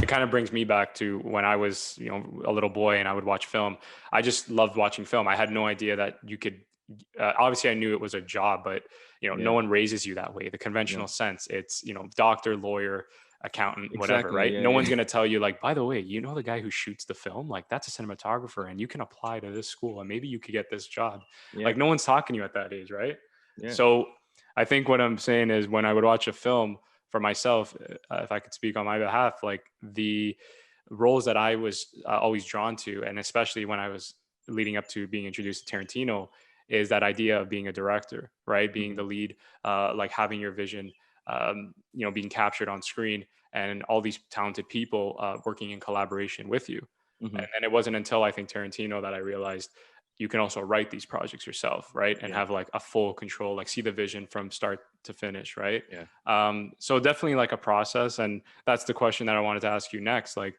it kind of brings me back to when I was, a little boy and I would watch film. I just loved watching film. I had no idea that you could, obviously I knew it was a job, but no Yeah. one raises you that way. The No. conventional sense, it's, doctor, lawyer, accountant, whatever, Exactly. right? Yeah. No one's Yeah. going to tell you like, by the way, the guy who shoots the film, like that's a cinematographer and you can apply to this school and maybe you could get this job. Yeah. Like no one's talking to you at that age, right? Yeah. So I think what I'm saying is when I would watch a film for myself, if I could speak on my behalf, like the roles that I was always drawn to, and especially when I was leading up to being introduced to Tarantino, is that idea of being a director, right? Being Hmm. the lead, like having your vision, being captured on screen, and all these talented people working in collaboration with you. Hmm. And then it wasn't until I think Tarantino that I realized you can also write these projects yourself, right? And Yeah. have like a full control, like see the vision from start to finish, right? Yeah. So definitely like a process. And that's the question that I wanted to ask you next. Like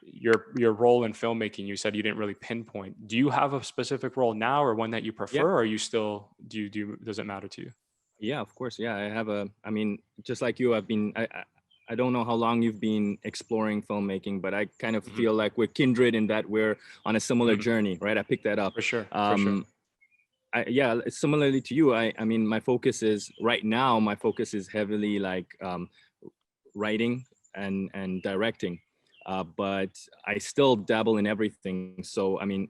your role in filmmaking, you said you didn't really pinpoint. Do you have a specific role now or one that you Yeah. prefer? Or are you still, does it matter to you? Yeah, of course. Yeah, I have I mean, just like you, I don't know how long you've been exploring filmmaking, but I kind of Hmm. feel like we're kindred in that we're on a similar Hmm. journey, right? I picked that up. For sure. For sure. Um, yeah, similarly to you, I mean, my focus is right now, my focus is heavily like writing and directing, but I still dabble in everything. So, I mean,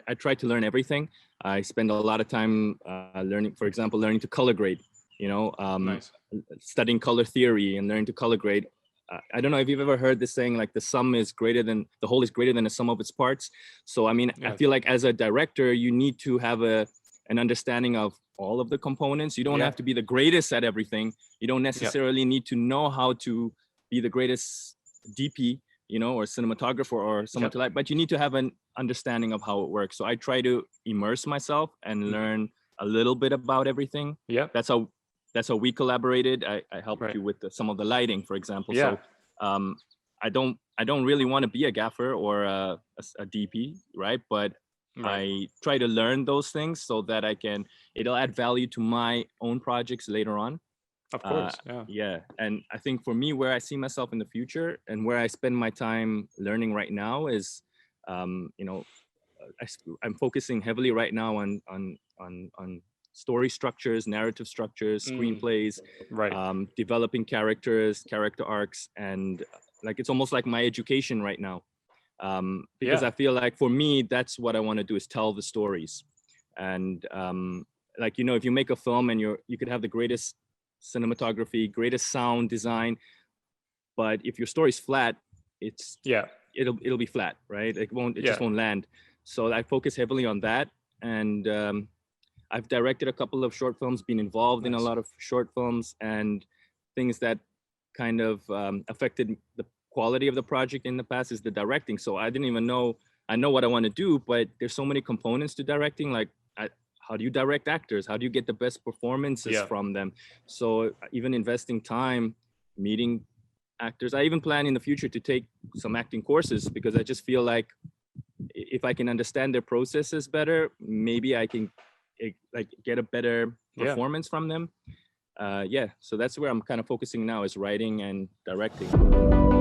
I try to learn everything. I spend a lot of time learning, for example, learning to color grade, you know, Nice. studying color theory and learning to color grade. I don't know if you've ever heard this saying, like the whole is greater than the sum of its parts. So, I mean, I Yeah. feel like as a director, you need to have an understanding of all of the components. You don't Yeah. have to be the greatest at everything. You don't Yeah. necessarily need to know how to be the greatest DP, or cinematographer or someone Yep. to like, but you need to have an understanding of how it works. So I try to immerse myself and Hmm. learn a little bit about everything. Yep. That's how we collaborated. I helped Right. you with some of the lighting, for example. Yeah. So um, I don't really want to be a gaffer or a DP, right? But Right. I try to learn those things so that it'll add value to my own projects later on. Of Uh, course. Yeah. yeah, and I think for me, where I see myself in the future and where I spend my time learning right now is, um, you know, I'm focusing heavily right now on story structures, narrative structures, Mm, screenplays, right. developing characters, character arcs, and like it's almost like my education right now. Because Yeah. I feel like for me, that's what I want to do is tell the stories. And like, if you make a film and you could have the greatest cinematography, greatest sound design, but if your story's flat, it's Yeah. it'll be flat, right? It just Yeah. won't land. So I focus heavily on that. And I've directed a couple of short films, been involved in a Nice. lot of short films, and things that kind of affected the quality of the project in the past is the directing. So I didn't even know, I know what I want to do, but there's so many components to directing. Like, how do you direct actors? How do you get the best performances Yeah. from them? So even investing time, meeting actors. I even plan in the future to take some acting courses because I just feel like if I can understand their processes better, maybe I can like get a better Yeah. performance from them. Yeah, so that's where I'm kind of focusing now is writing and directing.